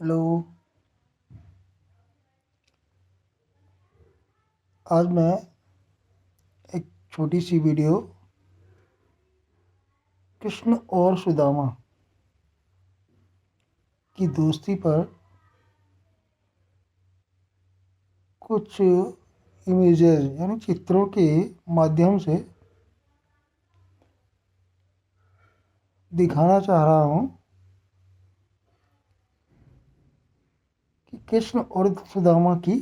Hello. आज मैं एक छोटी सी वीडियो कृष्ण और सुदामा की दोस्ती पर कुछ इमेजेस यानी चित्रों के माध्यम से दिखाना चाह रहा हूँ कि कृष्ण और सुदामा की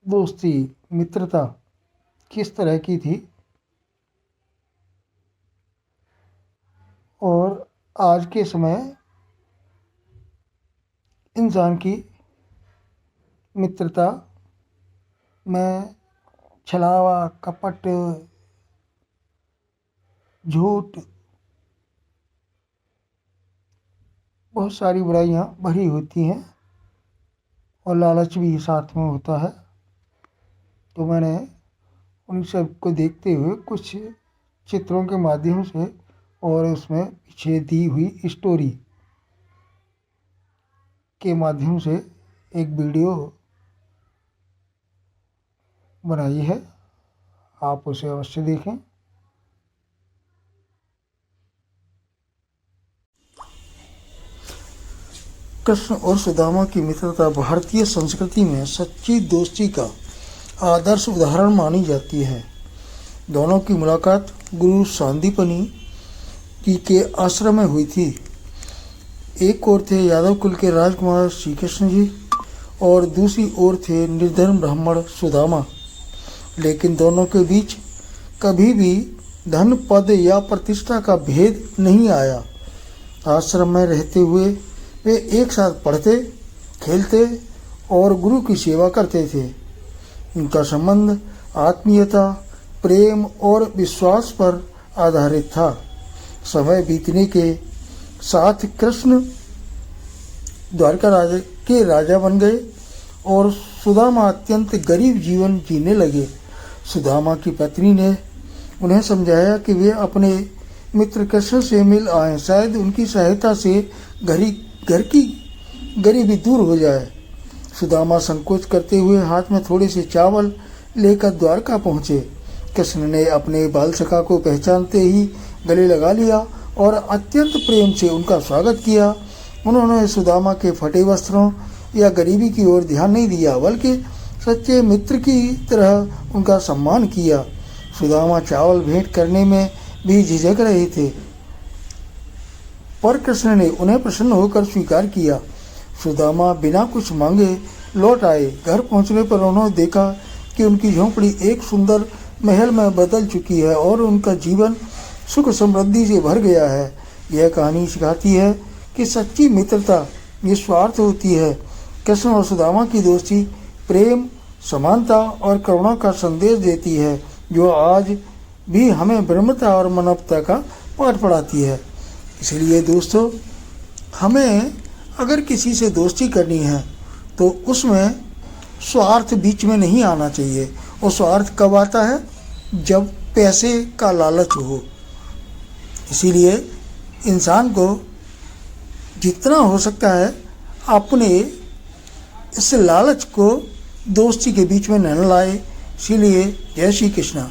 दोस्ती मित्रता किस तरह की थी और आज के समय इंसान की मित्रता में छलावा, कपट, झूठ, बहुत सारी बुराइयाँ भरी होती हैं और लालच भी साथ में होता है। तो मैंने उन सब को देखते हुए कुछ चित्रों के माध्यम से और उसमें पीछे दी हुई स्टोरी के माध्यम से एक वीडियो बनाई है। आप उसे अवश्य देखें। कृष्ण और सुदामा की मित्रता भारतीय संस्कृति में सच्ची दोस्ती का आदर्श उदाहरण मानी जाती है। दोनों की मुलाकात गुरु सांदीपनि जी के आश्रम में हुई थी। एक ओर थे यादव कुल के राजकुमार श्री कृष्ण जी और दूसरी ओर थे निर्धन ब्राह्मण सुदामा। लेकिन दोनों के बीच कभी भी धन, पद या प्रतिष्ठा का भेद नहीं आया। आश्रम में रहते हुए वे एक साथ पढ़ते, खेलते और गुरु की सेवा करते थे। उनका संबंध आत्मीयता, प्रेम और विश्वास पर आधारित था। समय बीतने के साथ कृष्ण द्वारका के राजा बन गए और सुदामा अत्यंत गरीब जीवन जीने लगे। सुदामा की पत्नी ने उन्हें समझाया कि वे अपने मित्र कृष्ण से मिल आए, शायद उनकी सहायता से घर की गरीबी दूर हो जाए। सुदामा संकोच करते हुए हाथ में थोड़े से चावल लेकर द्वारका पहुँचे। कृष्ण ने अपने बाल सखा को पहचानते ही गले लगा लिया और अत्यंत प्रेम से उनका स्वागत किया। उन्होंने सुदामा के फटे वस्त्रों या गरीबी की ओर ध्यान नहीं दिया, बल्कि सच्चे मित्र की तरह उनका सम्मान किया। सुदामा चावल भेंट करने में भी झिझक रहे थे, पर कृष्ण ने उन्हें प्रसन्न होकर स्वीकार किया। सुदामा बिना कुछ मांगे लौट आए। घर पहुंचने पर उन्होंने देखा कि उनकी झोंपड़ी एक सुंदर महल में बदल चुकी है और उनका जीवन सुख समृद्धि से भर गया है। यह कहानी सिखाती है कि सच्ची मित्रता निस्वार्थ होती है। कृष्ण और सुदामा की दोस्ती प्रेम, समानता और करुणा का संदेश देती है, जो आज भी हमें ब्रह्मता और मानवता का पाठ पढ़ाती है। इसलिए दोस्तों, हमें अगर किसी से दोस्ती करनी है तो उसमें स्वार्थ बीच में नहीं आना चाहिए। और स्वार्थ कब आता है? जब पैसे का लालच हो। इसीलिए इंसान को जितना हो सकता है अपने इस लालच को दोस्ती के बीच में न लाए। इसीलिए जय श्री कृष्णा।